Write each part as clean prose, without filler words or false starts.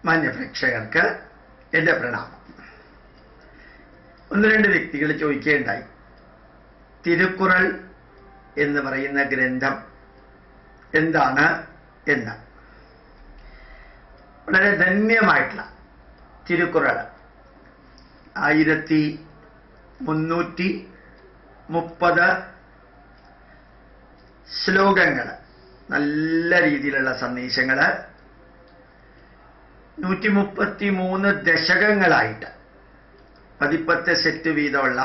മാന്യപ്രേക്ഷകർക്ക് എൻ്റെ പ്രണാമം. ഒന്ന് രണ്ട് വ്യക്തികൾ ചോദിക്കുകയുണ്ടായി, തിരുക്കുറൾ എന്ന് പറയുന്ന ഗ്രന്ഥം എന്താണ് എന്ന്. വളരെ ധന്യമായിട്ടുള്ള തിരുക്കുറൾ 1330 ശ്ലോകങ്ങൾ, നല്ല രീതിയിലുള്ള സന്ദേശങ്ങൾ, 133 ദശകങ്ങളായിട്ട് 10 സെറ്റ് വീതമുള്ള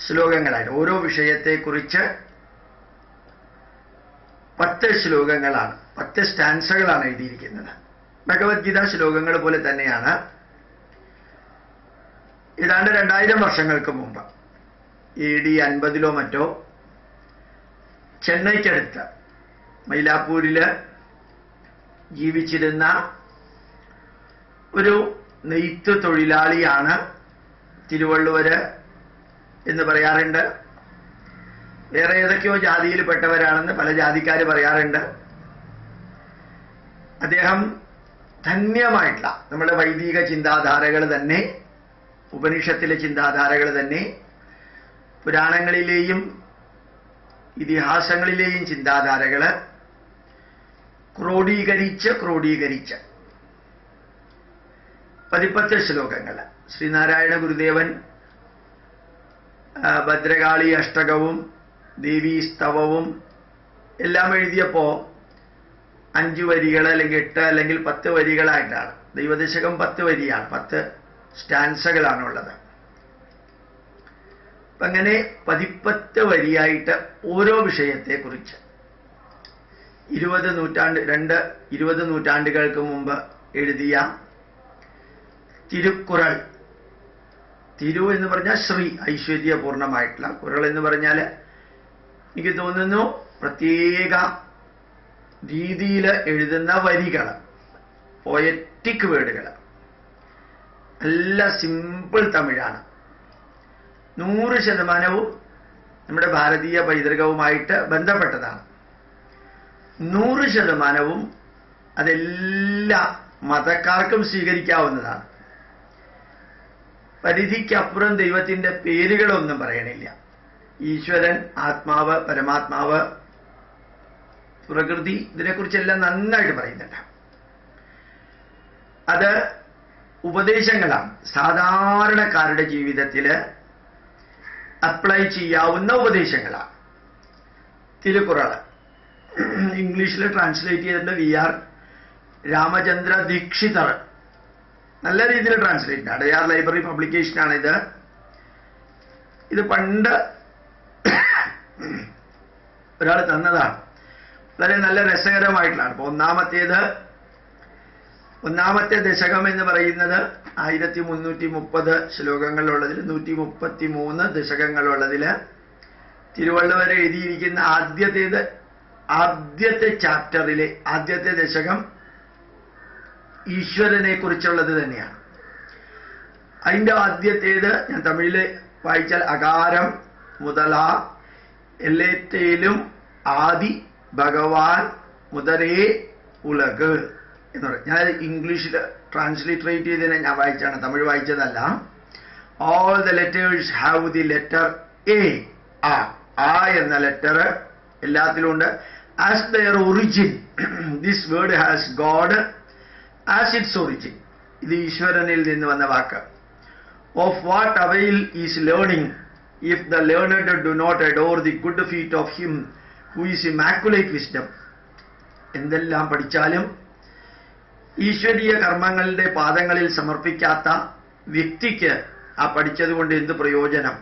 ശ്ലോകങ്ങളായിട്ട് ഓരോ വിഷയത്തെക്കുറിച്ച് 10 ശ്ലോകങ്ങളാണ്, 10 സ്റ്റാൻസകളാണ് എഴുതിയിരിക്കുന്നത്. ഭഗവത്ഗീത ശ്ലോകങ്ങൾ പോലെ തന്നെയാണ്. ഏതാണ്ട് 2000 വർഷങ്ങൾക്ക് മുമ്പ് AD 50 മറ്റോ ചെന്നൈക്കടുത്ത് മൈലാപ്പൂരില് ജീവിച്ചിരുന്ന ഒരു നെയ്ത്ത് തൊഴിലാളിയാണ് തിരുവള്ളുവര് എന്ന് പറയാറുണ്ട്. വേറെ ഏതൊക്കെയോ ജാതിയിൽപ്പെട്ടവരാണെന്ന് പല ജാതിക്കാർ പറയാറുണ്ട്. അദ്ദേഹം ധന്യമായിട്ടുള്ള നമ്മുടെ വൈദിക ചിന്താധാരകൾ തന്നെ, ഉപനിഷത്തിലെ ചിന്താധാരകൾ തന്നെ, പുരാണങ്ങളിലെയും ഇതിഹാസങ്ങളിലെയും ചിന്താധാരകൾ ക്രോഡീകരിച്ച് 10 ശ്ലോകങ്ങൾ ശ്രീനാരായണ ഗുരുദേവൻ ഭദ്രകാളി അഷ്ടകവും ദേവീ സ്തവവും എല്ലാം എഴുതിയപ്പോൾ 5 വരികൾ അല്ലെങ്കിൽ 8 അല്ലെങ്കിൽ 10 വരികളായിട്ടാണ്. ദൈവദശകം 10 വരിയാണ്, 10 സ്റ്റാൻസകളാണുള്ളത്. അപ്പം അങ്ങനെ 10 വരിയായിട്ട് ഓരോ വിഷയത്തെക്കുറിച്ച് 20 നൂറ്റാണ്ടുകൾക്ക് മുമ്പ് എഴുതിയ തിരുക്കുറൾ. തിരു എന്ന് പറഞ്ഞാൽ ശ്രീ, ഐശ്വര്യപൂർണമായിട്ടുള്ള. കുറൾ എന്ന് പറഞ്ഞാൽ എനിക്ക് തോന്നുന്നു പ്രത്യേക രീതിയിൽ എഴുതുന്ന വരികൾ, പോയറ്റിക് വേർഡുകൾ, നല്ല സിമ്പിൾ തമിഴാണ്. 100% നമ്മുടെ ഭാരതീയ പൈതൃകവുമായിട്ട് ബന്ധപ്പെട്ടതാണ്. 100% അതെല്ലാ മതക്കാർക്കും സ്വീകരിക്കാവുന്നതാണ്. പരിധിക്കപ്പുറം ദൈവത്തിന്റെ പേരുകളൊന്നും പറയണില്ല. ഈശ്വരൻ, ആത്മാവ്, പരമാത്മാവ്, പ്രകൃതി, ഇതിനെക്കുറിച്ചെല്ലാം നന്നായിട്ട് പറയുന്നുണ്ട്. അത് ഉപദേശങ്ങളാണ്, സാധാരണക്കാരുടെ ജീവിതത്തിൽ അപ്ലൈ ചെയ്യാവുന്ന ഉപദേശങ്ങളാണ്. തിരുക്കുറൾ ഇംഗ്ലീഷിൽ ട്രാൻസ്ലേറ്റ് ചെയ്തിട്ടുണ്ട് VR രാമചന്ദ്ര ദീക്ഷിതർ. നല്ല രീതിയിൽ ട്രാൻസ്ലേറ്റ്, അടയാർ ലൈബ്രറി പബ്ലിക്കേഷനാണിത്. ഇത് പണ്ട് ഒരാൾ തന്നതാണ്. വളരെ നല്ല രസകരമായിട്ടുള്ളതാണ്. അപ്പോൾ ഒന്നാമത്തെ ദശകം എന്ന് പറയുന്നത് 1330 ശ്ലോകങ്ങളുള്ളതിൽ 133 ദശകങ്ങളുള്ളതിൽ തിരുവള്ളുവർ എഴുതിയിരിക്കുന്ന ആദ്യത്തെ ചാപ്റ്ററിലെ ആദ്യത്തെ ദശകം ഈശ്വരനെ കുറിച്ചുള്ളത് തന്നെയാണ്. അതിൻ്റെ ആദ്യത്തേത് ഞാൻ തമിഴിൽ വായിച്ചാൽ അകാരം മുതല എല്ലേറ്റയിലും ആദി ഭഗവാൻ മുതലേ ഉലക് എന്ന് പറയും. ഞാൻ ഇംഗ്ലീഷിൽ ട്രാൻസ്ലിറ്ററേറ്റ് ചെയ്തതിനെ ഞാൻ വായിച്ചാണ്, തമിഴ് വായിച്ചതല്ല. All the letters have the letter A. ആ എന്ന ലെറ്റർ എല്ലാത്തിലും ഉണ്ട്. As their origin this word has God as its origin. ഇത് ഈശ്വരനിൽ നിന്ന് വന്ന വാക്ക്. Of what avail is learning if the learned do not adore the good feet of him who is immaculate wisdom. എന്തെല്ലാം പഠിച്ചാലും ഈശ്വരീയ കർമ്മങ്ങളുടെ പാദങ്ങളിൽ സമർപ്പിക്കാത്ത വ്യക്തിക്ക് ആ പഠിച്ചതുകൊണ്ട് എന്ത് പ്രയോജനം?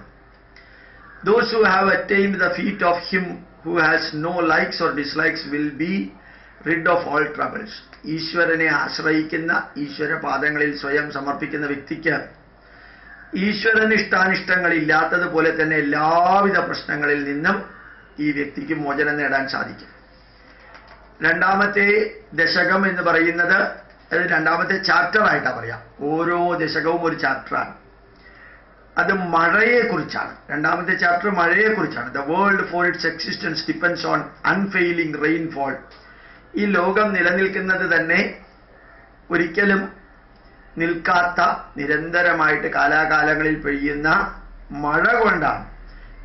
Those who have attained the feet of him who has no likes or dislikes will be rid of all troubles. ഈശ്വരനെ ആശ്രയിക്കുന്ന, ഈശ്വര പാദങ്ങളിൽ സ്വയം സമർപ്പിക്കുന്ന വ്യക്തിക്ക് ഈശ്വരന് ഇഷ്ടാനിഷ്ടങ്ങളില്ലാത്തതുപോലെ തന്നെ എല്ലാവിധ പ്രശ്നങ്ങളിൽ നിന്നും ഈ വ്യക്തിക്ക് മോചനം നേടാൻ സാധിക്കും. രണ്ടാമത്തെ ദശകം എന്ന് പറയുന്നത്, അത് രണ്ടാമത്തെ ചാപ്റ്റർ ആയിട്ടാണ് പറയാം. ഓരോ ദശകവും ഒരു ചാപ്റ്ററാണ്. അത് മഴയെക്കുറിച്ചാണ്. രണ്ടാമത്തെ ചാപ്റ്റർ മഴയെക്കുറിച്ചാണ്. The world for its existence depends on unfailing rainfall. ഈ ലോകം നിലനിൽക്കുന്നത് തന്നെ ഒരിക്കലും നിൽക്കാത്ത നിരന്തരമായിട്ട് കാലാകാലങ്ങളിൽ പെയ്യുന്ന മഴ കൊണ്ടാണ്.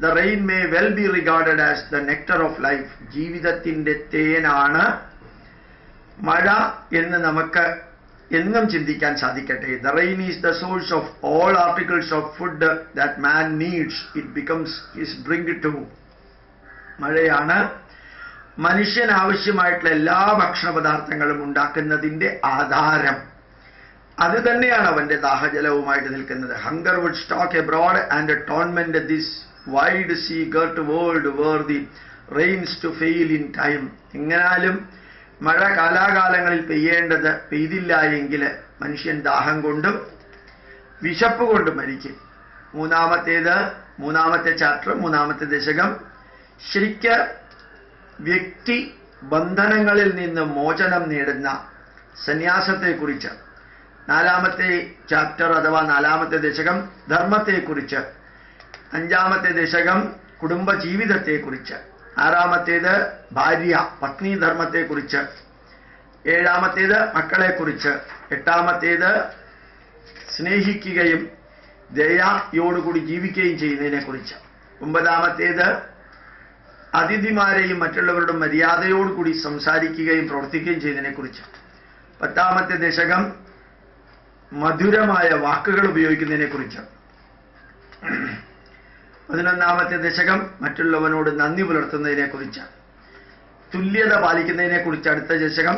The rain may well be regarded as the nectar of life. ജീവിതത്തിൻ്റെ തേനാണ് മഴ എന്ന് നമുക്ക് എന്നും ചിന്തിക്കാൻ സാധിക്കട്ടെ. The rain is the source of all articles of food that man needs. It becomes his drink too. മഴയാണ് മനുഷ്യന് ആവശ്യമായിട്ടുള്ള എല്ലാ ഭക്ഷണ പദാർത്ഥങ്ങളും ഉണ്ടാക്കുന്നതിൻ്റെ ആധാരം. അത് തന്നെയാണ് അവന്റെ ദാഹജലവുമായിട്ട് നിൽക്കുന്നത്. Hunger would stalk abroad and torment this wide sea girt world were the rains to fail in time. എങ്ങനാലും മഴ കാലാകാലങ്ങളിൽ പെയ്യേണ്ടത് പെയ്തില്ല എങ്കിൽ മനുഷ്യൻ ദാഹം കൊണ്ടും വിശപ്പ് കൊണ്ടും മരിക്കും. മൂന്നാമത്തെ ചാപ്റ്റർ, മൂന്നാമത്തെ ദശകം ശരിക്ക് വ്യക്തി ബന്ധനങ്ങളിൽ നിന്ന് മോചനം നേടുന്ന സന്യാസത്തെക്കുറിച്ച്, നാലാമത്തെ ചാപ്റ്റർ അഥവാ നാലാമത്തെ ദശകം ധർമ്മത്തെക്കുറിച്ച്, അഞ്ചാമത്തെ ദശകം കുടുംബ ജീവിതത്തെക്കുറിച്ച്, ആറാമത്തേത് ഭാര്യ പത്നി ധർമ്മത്തെക്കുറിച്ച്, ഏഴാമത്തേത് മക്കളെക്കുറിച്ച്, എട്ടാമത്തേത് സ്നേഹിക്കുകയും ദയയോടുകൂടി ജീവിക്കുകയും ചെയ്യുന്നതിനെക്കുറിച്ച്, ഒമ്പതാമത്തേത് അതിഥിമാരെയും മറ്റുള്ളവരുടെ മര്യാദയോടുകൂടി സംസാരിക്കുകയും പ്രവർത്തിക്കുകയും ചെയ്യുന്നതിനെക്കുറിച്ച്, പത്താമത്തെ ദശകം മധുരമായ വാക്കുകൾ ഉപയോഗിക്കുന്നതിനെക്കുറിച്ച്, 11ാമത്തെ ദശകം മറ്റുള്ളവനോട് നന്ദി പുലർത്തുന്നതിനെക്കുറിച്ച്, തുല്യത പാലിക്കുന്നതിനെക്കുറിച്ച് അടുത്ത ദശകം,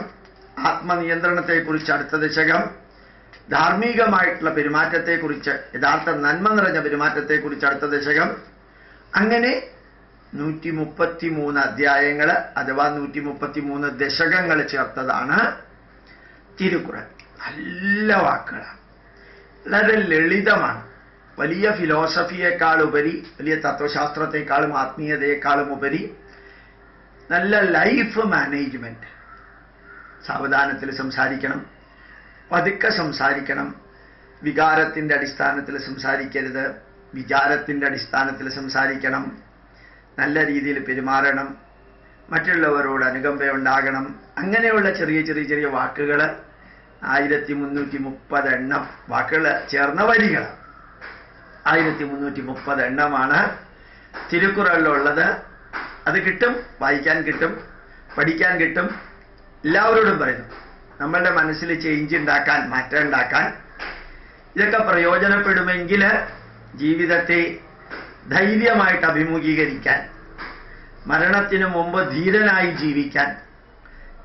ആത്മനിയന്ത്രണത്തെക്കുറിച്ച് അടുത്ത ദശകം, ധാർമ്മികമായിട്ടുള്ള പെരുമാറ്റത്തെക്കുറിച്ച്, യഥാർത്ഥ നന്മ നിറഞ്ഞ പെരുമാറ്റത്തെക്കുറിച്ച് അടുത്ത ദശകം. അങ്ങനെ 133 അധ്യായങ്ങൾ അഥവാ 133 ദശകങ്ങൾ ചേർത്തതാണ് തിരുക്കുറൾ. നല്ല വാക്കുകളാണ്, വളരെ ലളിതമാണ്. വലിയ ഫിലോസഫിയേക്കാൾ ഉപരി, വലിയ തത്വശാസ്ത്രത്തെക്കാളും ആത്മീയതയെക്കാളും ഉപരി നല്ല ലൈഫ് മാനേജ്മെന്റ്. സാവധാനത്തിൽ സംസാരിക്കണം, പതുക്കെ സംസാരിക്കണം, വികാരത്തിൻ്റെ അടിസ്ഥാനത്തിൽ സംസാരിക്കരുത്, വിചാരത്തിൻ്റെ അടിസ്ഥാനത്തിൽ സംസാരിക്കണം, നല്ല രീതിയിൽ പെരുമാറണം, മറ്റുള്ളവരോട് അനുകമ്പയുണ്ടാകണം. അങ്ങനെയുള്ള ചെറിയ ചെറിയ ചെറിയ വാക്കുകൾ 1330 എണ്ണം വാക്കുകൾ ചേർന്ന വരികൾ, 1330 എണ്ണമാണ് തിരുക്കുറളിലുള്ളത്. അത് കിട്ടും, വായിക്കാൻ കിട്ടും, പഠിക്കാൻ കിട്ടും. എല്ലാവരോടും പറയുന്നു, നമ്മളുടെ മനസ്സിൽ ചേഞ്ച് ഉണ്ടാക്കാൻ, മാറ്റം ഉണ്ടാക്കാൻ ഇതൊക്കെ പ്രയോജനപ്പെടുമെങ്കിൽ ജീവിതത്തെ ധൈര്യമായിട്ട് അഭിമുഖീകരിക്കാൻ, മരണത്തിനു മുമ്പ് ധീരനായി ജീവിക്കാൻ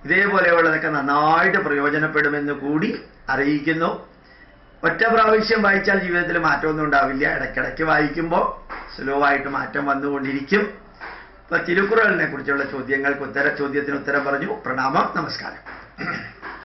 ഇതേപോലെയുള്ളതൊക്കെ നന്നായിട്ട് പ്രയോജനപ്പെടുമെന്ന് കൂടി അറിയിക്കുന്നു. ഒറ്റ പ്രാവശ്യം വായിച്ചാൽ ജീവിതത്തിൽ മാറ്റമൊന്നും ഉണ്ടാവില്ല. ഇടയ്ക്കിടയ്ക്ക് വായിക്കുമ്പോൾ സ്ലോ ആയിട്ട് മാറ്റം വന്നുകൊണ്ടിരിക്കും. ഇപ്പൊ തിരുക്കുറളിനെ കുറിച്ചുള്ള ചോദ്യത്തിന് ഉത്തരം പറഞ്ഞു. പ്രണാമം, നമസ്കാരം.